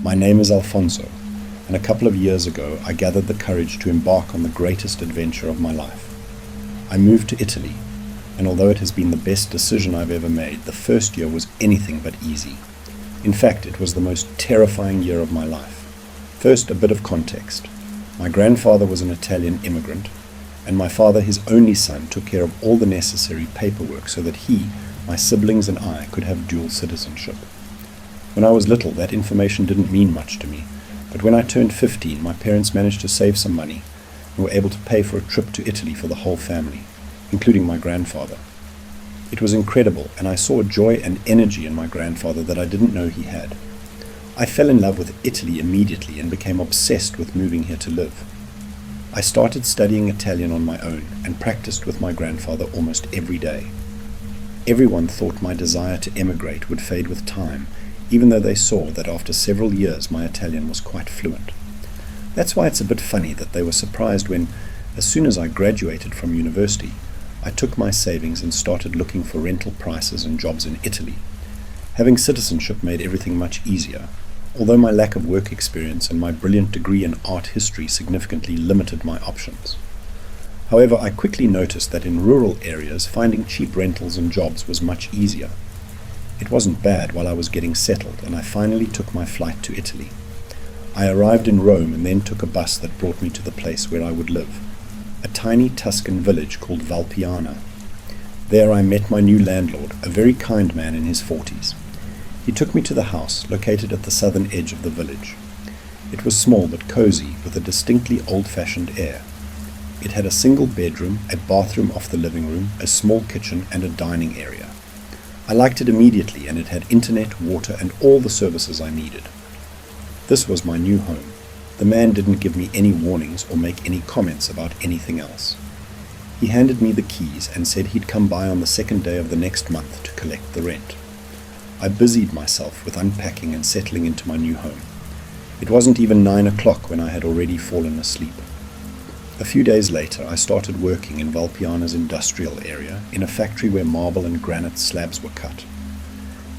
My name is Alfonso, and a couple of years ago I gathered the courage to embark on the greatest adventure of my life. I moved to Italy, and although it has been the best decision I've ever made, the first year was anything but easy. In fact, it was the most terrifying year of my life. First, a bit of context. My grandfather was an Italian immigrant, and my father, his only son, took care of all the necessary paperwork so that he, my siblings and I could have dual citizenship. When I was little, that information didn't mean much to me, but when I turned 15, my parents managed to save some money and were able to pay for a trip to Italy for the whole family, including my grandfather. It was incredible, and I saw a joy and energy in my grandfather that I didn't know he had. I fell in love with Italy immediately and became obsessed with moving here to live. I started studying Italian on my own and practiced with my grandfather almost every day. Everyone thought my desire to emigrate would fade with time, even though they saw that after several years my Italian was quite fluent. That's why it's a bit funny that they were surprised when, as soon as I graduated from university, I took my savings and started looking for rental prices and jobs in Italy. Having citizenship made everything much easier, although my lack of work experience and my brilliant degree in art history significantly limited my options. However, I quickly noticed that in rural areas, finding cheap rentals and jobs was much easier. It wasn't bad while I was getting settled, and I finally took my flight to Italy. I arrived in Rome and then took a bus that brought me to the place where I would live, a tiny Tuscan village called Valpiana. There I met my new landlord, a very kind man in his 40s. He took me to the house, located at the southern edge of the village. It was small but cozy, with a distinctly old-fashioned air. It had a single bedroom, a bathroom off the living room, a small kitchen, and a dining area. I liked it immediately, and it had internet, water, and all the services I needed. This was my new home. The man didn't give me any warnings or make any comments about anything else. He handed me the keys and said he'd come by on the second day of the next month to collect the rent. I busied myself with unpacking and settling into my new home. It wasn't even 9 o'clock when I had already fallen asleep. A few days later, I started working in Valpiana's industrial area in a factory where marble and granite slabs were cut.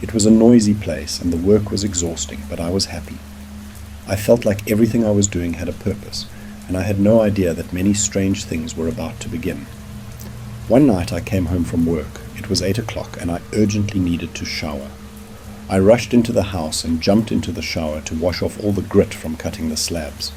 It was a noisy place and the work was exhausting, but I was happy. I felt like everything I was doing had a purpose, and I had no idea that many strange things were about to begin. One night I came home from work. It was 8 o'clock and I urgently needed to shower. I rushed into the house and jumped into the shower to wash off all the grit from cutting the slabs.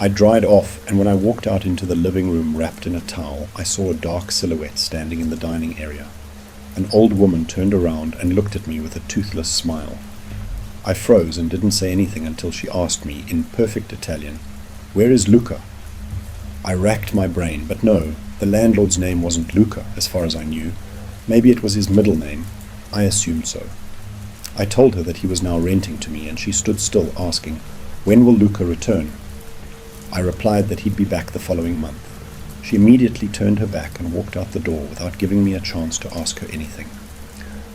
I dried off, and when I walked out into the living room wrapped in a towel, I saw a dark silhouette standing in the dining area. An old woman turned around and looked at me with a toothless smile. I froze and didn't say anything until she asked me, in perfect Italian, "Where is Luca?" I racked my brain, but no, the landlord's name wasn't Luca, as far as I knew. Maybe it was his middle name. I assumed so. I told her that he was now renting to me, and she stood still, asking, "When will Luca return?" I replied that he'd be back the following month. She immediately turned her back and walked out the door without giving me a chance to ask her anything.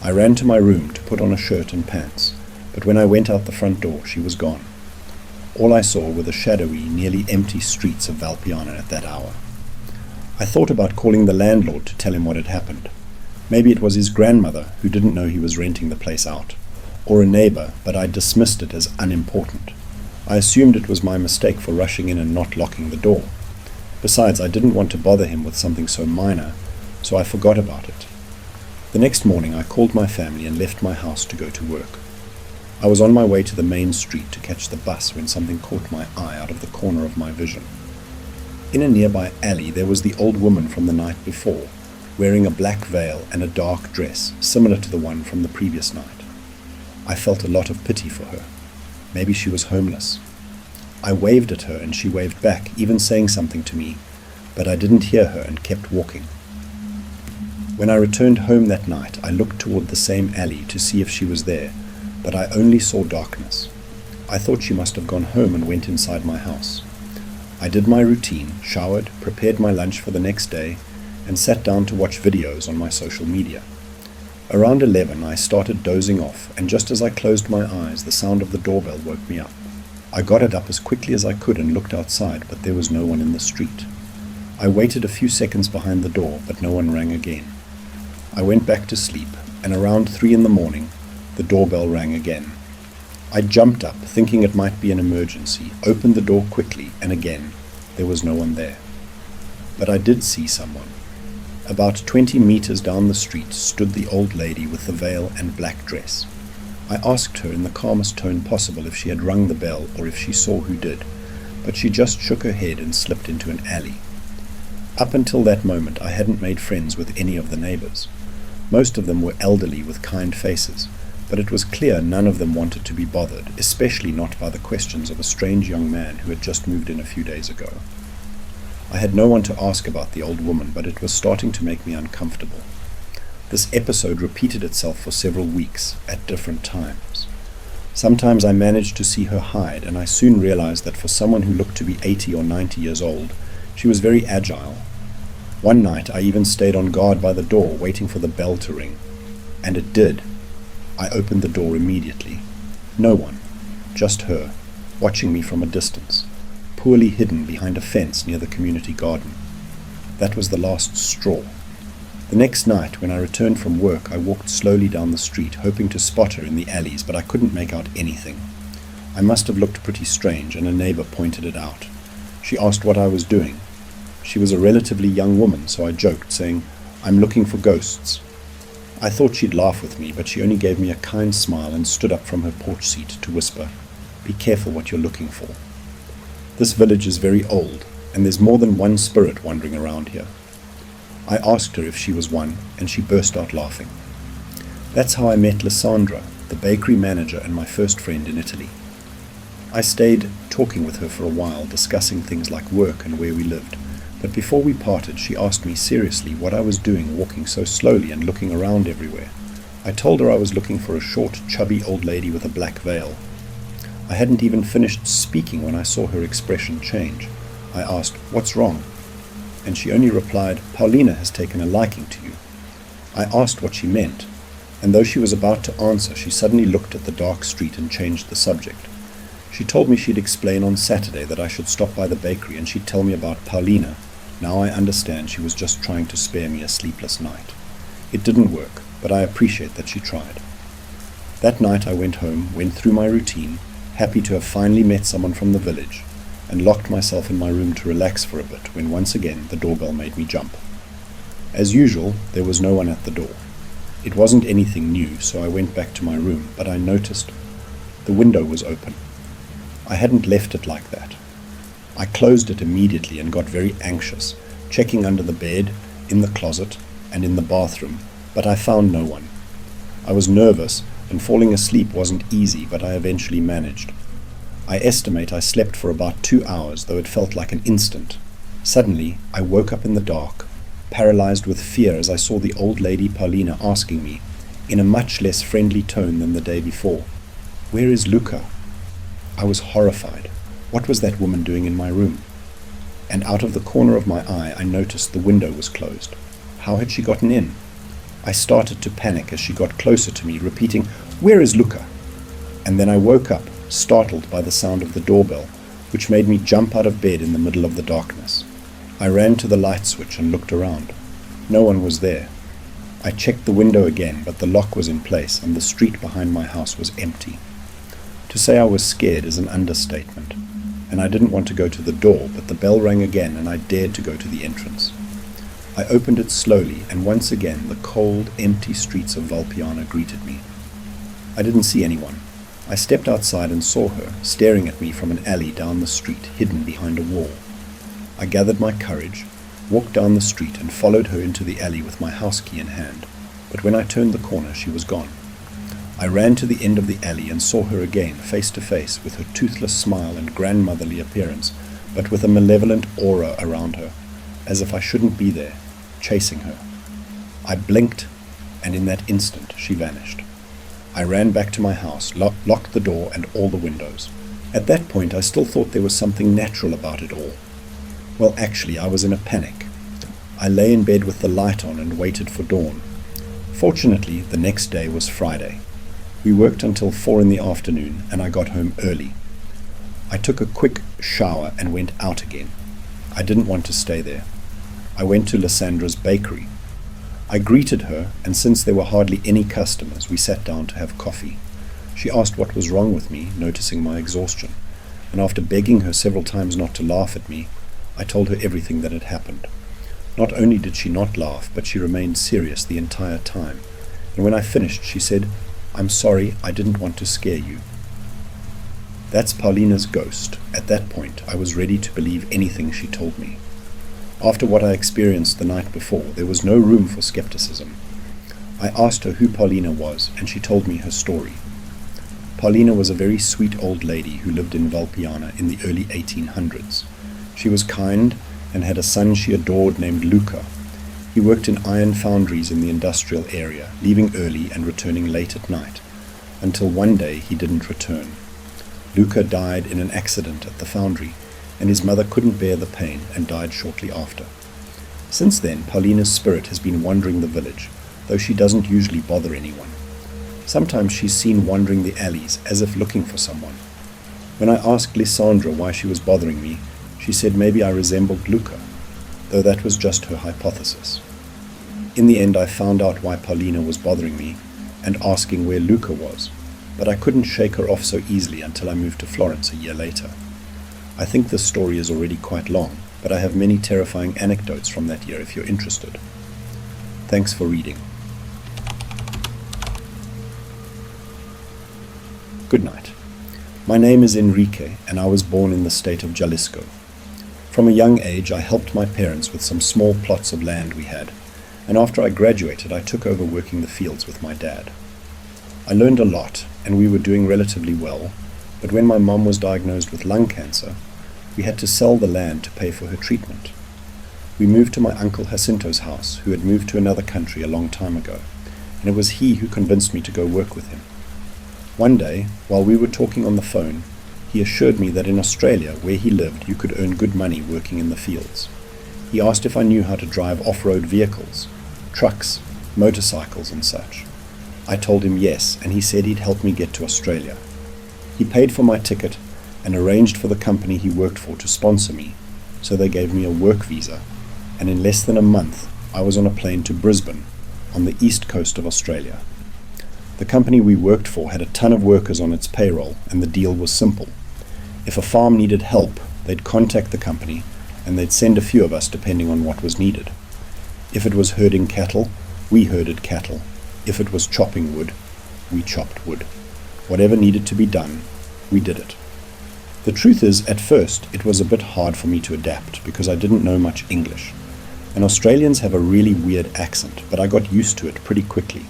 I ran to my room to put on a shirt and pants, but when I went out the front door, she was gone. All I saw were the shadowy, nearly empty streets of Valpiana at that hour. I thought about calling the landlord to tell him what had happened. Maybe it was his grandmother who didn't know he was renting the place out, or a neighbor, but I dismissed it as unimportant. I assumed it was my mistake for rushing in and not locking the door. Besides, I didn't want to bother him with something so minor, so I forgot about it. The next morning I called my family and left my house to go to work. I was on my way to the main street to catch the bus when something caught my eye out of the corner of my vision. In a nearby alley there was the old woman from the night before, wearing a black veil and a dark dress, similar to the one from the previous night. I felt a lot of pity for her. Maybe she was homeless. I waved at her and she waved back, even saying something to me, but I didn't hear her and kept walking. When I returned home that night, I looked toward the same alley to see if she was there, but I only saw darkness. I thought she must have gone home and went inside my house. I did my routine, showered, prepared my lunch for the next day, and sat down to watch videos on my social media. Around 11, I started dozing off, and just as I closed my eyes, the sound of the doorbell woke me up. I got it up as quickly as I could and looked outside, but there was no one in the street. I waited a few seconds behind the door, but no one rang again. I went back to sleep, and around 3 in the morning, the doorbell rang again. I jumped up, thinking it might be an emergency, opened the door quickly, and again, there was no one there. But I did see someone. About 20 meters down the street stood the old lady with the veil and black dress. I asked her in the calmest tone possible if she had rung the bell or if she saw who did, but she just shook her head and slipped into an alley. Up until that moment, I hadn't made friends with any of the neighbors. Most of them were elderly with kind faces, but it was clear none of them wanted to be bothered, especially not by the questions of a strange young man who had just moved in a few days ago. I had no one to ask about the old woman, but it was starting to make me uncomfortable. This episode repeated itself for several weeks, at different times. Sometimes I managed to see her hide, and I soon realized that for someone who looked to be 80 or 90 years old, she was very agile. One night I even stayed on guard by the door, waiting for the bell to ring. And it did. I opened the door immediately. No one, just her, watching me from a distance, poorly hidden behind a fence near the community garden. That was the last straw. The next night, when I returned from work, I walked slowly down the street, hoping to spot her in the alleys, but I couldn't make out anything. I must have looked pretty strange, and a neighbor pointed it out. She asked what I was doing. She was a relatively young woman, so I joked, saying, "I'm looking for ghosts." I thought she'd laugh with me, but she only gave me a kind smile and stood up from her porch seat to whisper, "Be careful what you're looking for. This village is very old, and there's more than one spirit wandering around here." I asked her if she was one, and she burst out laughing. That's how I met Lysandra, the bakery manager and my first friend in Italy. I stayed talking with her for a while, discussing things like work and where we lived, but before we parted she asked me seriously what I was doing walking so slowly and looking around everywhere. I told her I was looking for a short, chubby old lady with a black veil. I hadn't even finished speaking when I saw her expression change. I asked, "What's wrong?" And she only replied, "Paulina has taken a liking to you." I asked what she meant, and though she was about to answer, she suddenly looked at the dark street and changed the subject. She told me she'd explain on Saturday that I should stop by the bakery and she'd tell me about Paulina. Now I understand she was just trying to spare me a sleepless night. It didn't work, but I appreciate that she tried. That night I went home, went through my routine, happy to have finally met someone from the village, and locked myself in my room to relax for a bit when once again the doorbell made me jump. As usual, there was no one at the door. It wasn't anything new, so I went back to my room, but I noticed the window was open. I hadn't left it like that. I closed it immediately and got very anxious, checking under the bed, in the closet, and in the bathroom, but I found no one. I was nervous, and falling asleep wasn't easy, but I eventually managed. I estimate I slept for about 2 hours, though it felt like an instant. Suddenly, I woke up in the dark, paralyzed with fear as I saw the old lady Paulina asking me, in a much less friendly tone than the day before, "Where is Luca?" I was horrified. What was that woman doing in my room? And out of the corner of my eye, I noticed the window was closed. How had she gotten in? I started to panic as she got closer to me, repeating, "Where is Luca?" And then I woke up, startled by the sound of the doorbell, which made me jump out of bed in the middle of the darkness. I ran to the light switch and looked around. No one was there. I checked the window again, but the lock was in place and the street behind my house was empty. To say I was scared is an understatement, and I didn't want to go to the door, but the bell rang again and I dared to go to the entrance. I opened it slowly, and once again the cold, empty streets of Valpiana greeted me. I didn't see anyone. I stepped outside and saw her, staring at me from an alley down the street, hidden behind a wall. I gathered my courage, walked down the street, and followed her into the alley with my house key in hand, but when I turned the corner she was gone. I ran to the end of the alley and saw her again, face to face, with her toothless smile and grandmotherly appearance, but with a malevolent aura around her, as if I shouldn't be there, chasing her. I blinked, and in that instant she vanished. I ran back to my house, locked the door and all the windows. At that point I still thought there was something natural about it all. Well, actually, I was in a panic. I lay in bed with the light on and waited for dawn. Fortunately, the next day was Friday. We worked until 4 in the afternoon, and I got home early. I took a quick shower and went out again. I didn't want to stay there. I went to Lysandra's bakery. I greeted her, and since there were hardly any customers, we sat down to have coffee. She asked what was wrong with me, noticing my exhaustion, and after begging her several times not to laugh at me, I told her everything that had happened. Not only did she not laugh, but she remained serious the entire time, and when I finished, she said, "I'm sorry, I didn't want to scare you." That's Paulina's ghost. At that point, I was ready to believe anything she told me. After what I experienced the night before, there was no room for skepticism. I asked her who Paulina was, and she told me her story. Paulina was a very sweet old lady who lived in Valpiana in the early 1800s. She was kind and had a son she adored named Luca. He worked in iron foundries in the industrial area, leaving early and returning late at night, until one day he didn't return. Luca died in an accident at the foundry, and his mother couldn't bear the pain and died shortly after. Since then, Paulina's spirit has been wandering the village, though she doesn't usually bother anyone. Sometimes she's seen wandering the alleys as if looking for someone. When I asked Lysandra why she was bothering me, she said maybe I resembled Luca, though that was just her hypothesis. In the end, I found out why Paulina was bothering me and asking where Luca was, but I couldn't shake her off so easily until I moved to Florence a year later. I think this story is already quite long, but I have many terrifying anecdotes from that year if you're interested. Thanks for reading. Good night. My name is Enrique, and I was born in the state of Jalisco. From a young age, I helped my parents with some small plots of land we had, and after I graduated, I took over working the fields with my dad. I learned a lot, and we were doing relatively well, but when my mom was diagnosed with lung cancer, we had to sell the land to pay for her treatment. We moved to my uncle Jacinto's house, who had moved to another country a long time ago, and it was he who convinced me to go work with him. One day, while we were talking on the phone, he assured me that in Australia, where he lived, you could earn good money working in the fields. He asked if I knew how to drive off-road vehicles, trucks, motorcycles and such. I told him yes, and he said he'd help me get to Australia. He paid for my ticket and arranged for the company he worked for to sponsor me, so they gave me a work visa, and in less than a month, I was on a plane to Brisbane, on the east coast of Australia. The company we worked for had a ton of workers on its payroll, and the deal was simple. If a farm needed help, they'd contact the company, and they'd send a few of us depending on what was needed. If it was herding cattle, we herded cattle. If it was chopping wood, we chopped wood. Whatever needed to be done, we did it. The truth is, at first, it was a bit hard for me to adapt because I didn't know much English. And Australians have a really weird accent, but I got used to it pretty quickly.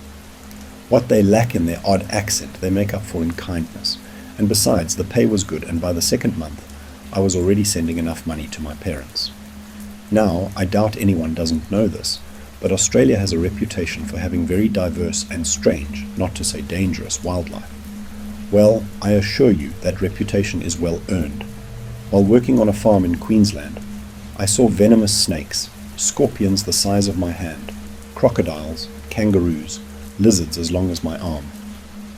What they lack in their odd accent, they make up for in kindness. And besides, the pay was good, and by the second month, I was already sending enough money to my parents. Now, I doubt anyone doesn't know this, but Australia has a reputation for having very diverse and strange, not to say dangerous, wildlife. Well, I assure you that reputation is well earned. While working on a farm in Queensland, I saw venomous snakes, scorpions the size of my hand, crocodiles, kangaroos, lizards as long as my arm.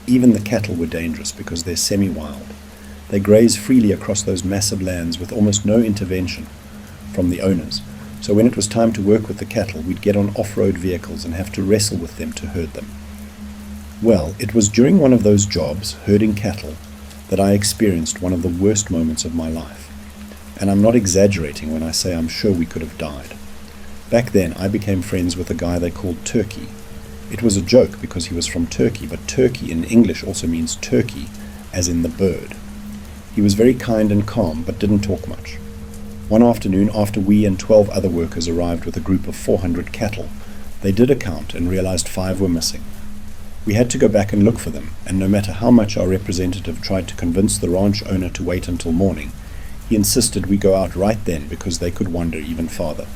Even the cattle were dangerous because they're semi-wild. They graze freely across those massive lands with almost no intervention from the owners, so when it was time to work with the cattle, we'd get on off-road vehicles and have to wrestle with them to herd them. Well, it was during one of those jobs, herding cattle, that I experienced one of the worst moments of my life. And I'm not exaggerating when I say I'm sure we could have died. Back then, I became friends with a guy they called Turkey. It was a joke because he was from Turkey, but Turkey in English also means turkey, as in the bird. He was very kind and calm, but didn't talk much. One afternoon, after we and 12 other workers arrived with a group of 400 cattle, they did a count and realized 5 were missing. We had to go back and look for them, and no matter how much our representative tried to convince the ranch owner to wait until morning, he insisted we go out right then because they could wander even farther.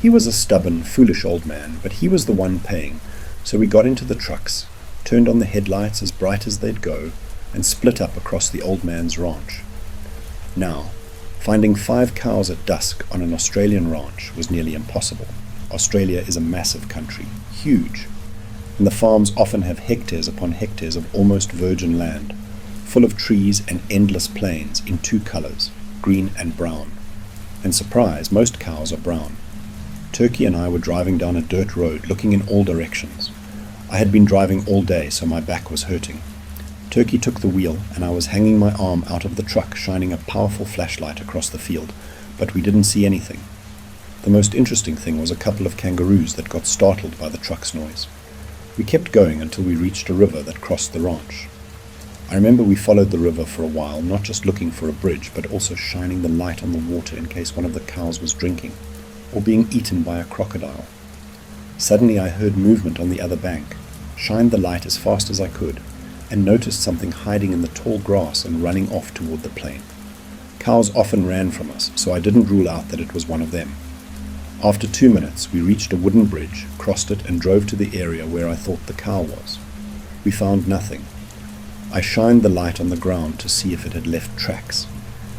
He was a stubborn, foolish old man, but he was the one paying, so we got into the trucks, turned on the headlights as bright as they'd go, and split up across the old man's ranch. Now, finding 5 cows at dusk on an Australian ranch was nearly impossible. Australia is a massive country, huge, and the farms often have hectares upon hectares of almost virgin land, full of trees and endless plains in 2 colors, green and brown. And surprise, most cows are brown. Turkey and I were driving down a dirt road looking in all directions. I had been driving all day, so my back was hurting. Turkey took the wheel, and I was hanging my arm out of the truck, shining a powerful flashlight across the field, but we didn't see anything. The most interesting thing was a couple of kangaroos that got startled by the truck's noise. We kept going until we reached a river that crossed the ranch. I remember we followed the river for a while, not just looking for a bridge, but also shining the light on the water in case one of the cows was drinking, or being eaten by a crocodile. Suddenly I heard movement on the other bank, shined the light as fast as I could, and noticed something hiding in the tall grass and running off toward the plain. Cows often ran from us, so I didn't rule out that it was one of them. After 2 minutes, we reached a wooden bridge, crossed it, and drove to the area where I thought the cow was. We found nothing. I shined the light on the ground to see if it had left tracks,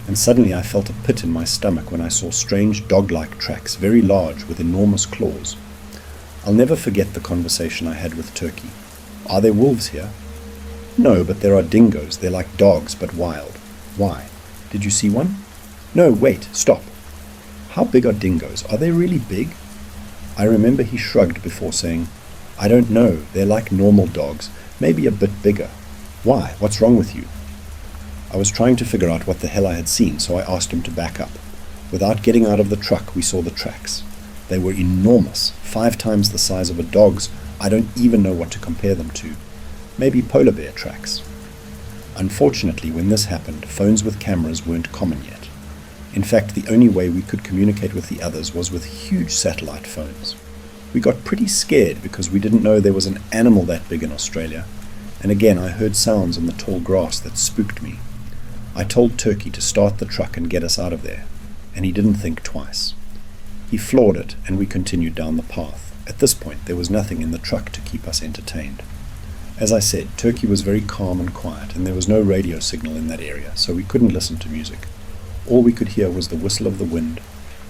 and suddenly I felt a pit in my stomach when I saw strange dog-like tracks, very large, with enormous claws. I'll never forget the conversation I had with Turkey. Are there wolves here? No, but there are dingoes. They're like dogs, but wild. Why? Did you see one? No, wait, stop. How big are dingoes? Are they really big? I remember he shrugged before saying, I don't know. They're like normal dogs, maybe a bit bigger. Why? What's wrong with you? I was trying to figure out what the hell I had seen, so I asked him to back up. Without getting out of the truck, we saw the tracks. They were enormous, 5 times the size of a dog's. I don't even know what to compare them to. Maybe polar bear tracks. Unfortunately, when this happened, phones with cameras weren't common yet. In fact, the only way we could communicate with the others was with huge satellite phones. We got pretty scared because we didn't know there was an animal that big in Australia, and again I heard sounds in the tall grass that spooked me. I told Turkey to start the truck and get us out of there, and he didn't think twice. He floored it, and we continued down the path. At this point, there was nothing in the truck to keep us entertained. As I said, Turkey was very calm and quiet, and there was no radio signal in that area, so we couldn't listen to music. All we could hear was the whistle of the wind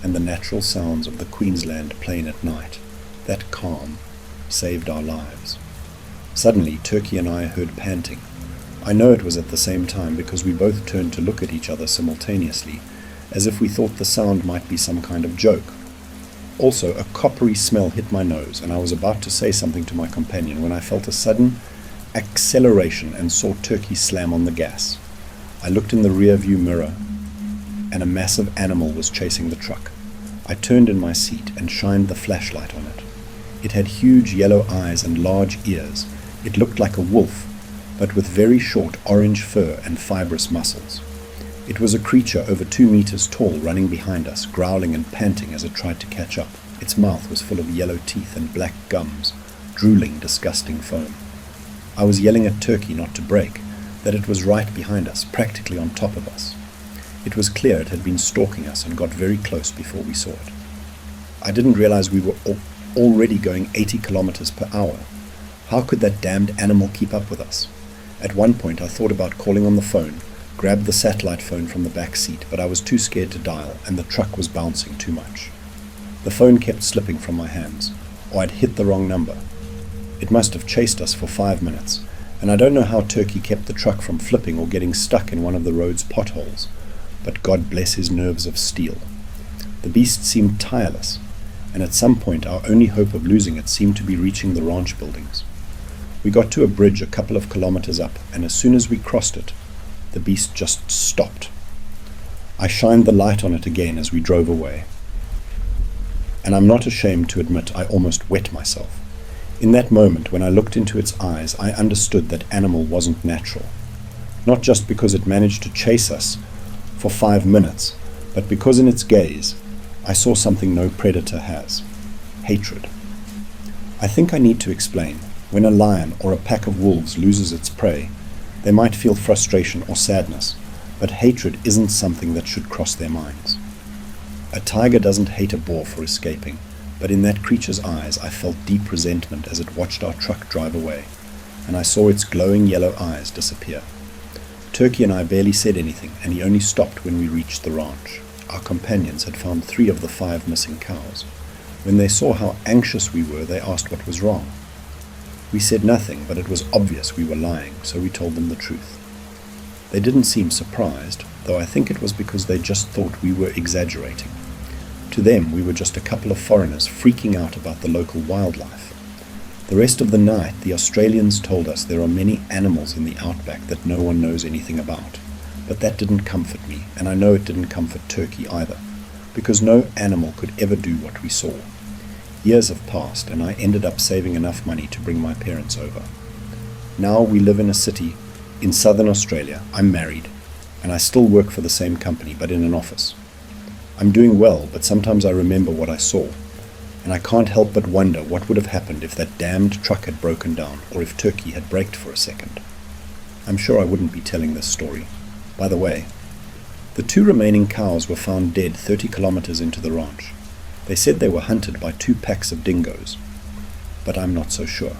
and the natural sounds of the Queensland plain at night. That calm saved our lives. Suddenly, Turkey and I heard panting. I know it was at the same time because we both turned to look at each other simultaneously, as if we thought the sound might be some kind of joke. Also, a coppery smell hit my nose, and I was about to say something to my companion when I felt a sudden acceleration and saw Turkey slam on the gas. I looked in the rear view mirror, and a massive animal was chasing the truck. I turned in my seat and shined the flashlight on it. It had huge yellow eyes and large ears. It looked like a wolf, but with very short orange fur and fibrous muscles. It was a creature over 2 meters tall, running behind us, growling and panting as it tried to catch up. Its mouth was full of yellow teeth and black gums, drooling disgusting foam. I was yelling at Turkey not to brake, that it was right behind us, practically on top of us. It was clear it had been stalking us and got very close before we saw it. I didn't realize we were already going 80 kilometers per hour. How could that damned animal keep up with us? At one point I thought about calling on the phone, grabbed the satellite phone from the back seat, but I was too scared to dial, and the truck was bouncing too much. The phone kept slipping from my hands, or I'd hit the wrong number. It must have chased us for 5 minutes, and I don't know how Turkey kept the truck from flipping or getting stuck in one of the road's potholes, but God bless his nerves of steel. The beast seemed tireless, and at some point our only hope of losing it seemed to be reaching the ranch buildings. We got to a bridge a couple of kilometers up, and as soon as we crossed it, the beast just stopped. I shined the light on it again as we drove away, and I'm not ashamed to admit I almost wet myself. In that moment, when I looked into its eyes, I understood that animal wasn't natural. Not just because it managed to chase us for 5 minutes, but because in its gaze, I saw something no predator has: hatred. I think I need to explain. When a lion or a pack of wolves loses its prey, they might feel frustration or sadness, but hatred isn't something that should cross their minds. A tiger doesn't hate a boar for escaping, but in that creature's eyes I felt deep resentment as it watched our truck drive away, and I saw its glowing yellow eyes disappear. Turkey and I barely said anything, and he only stopped when we reached the ranch. Our companions had found 3 of the 5 missing cows. When they saw how anxious we were, they asked what was wrong. We said nothing, but it was obvious we were lying, so we told them the truth. They didn't seem surprised, though I think it was because they just thought we were exaggerating. To them, we were just a couple of foreigners freaking out about the local wildlife. The rest of the night, the Australians told us there are many animals in the outback that no one knows anything about. But that didn't comfort me, and I know it didn't comfort Turkey either, because no animal could ever do what we saw. Years have passed, and I ended up saving enough money to bring my parents over. Now we live in a city in southern Australia. I'm married, and I still work for the same company, but in an office. I'm doing well, but sometimes I remember what I saw, and I can't help but wonder what would have happened if that damned truck had broken down, or if Turkey had braked for a second. I'm sure I wouldn't be telling this story. By the way, the 2 remaining cows were found dead 30 kilometers into the ranch. They said they were hunted by 2 packs of dingoes, but I'm not so sure.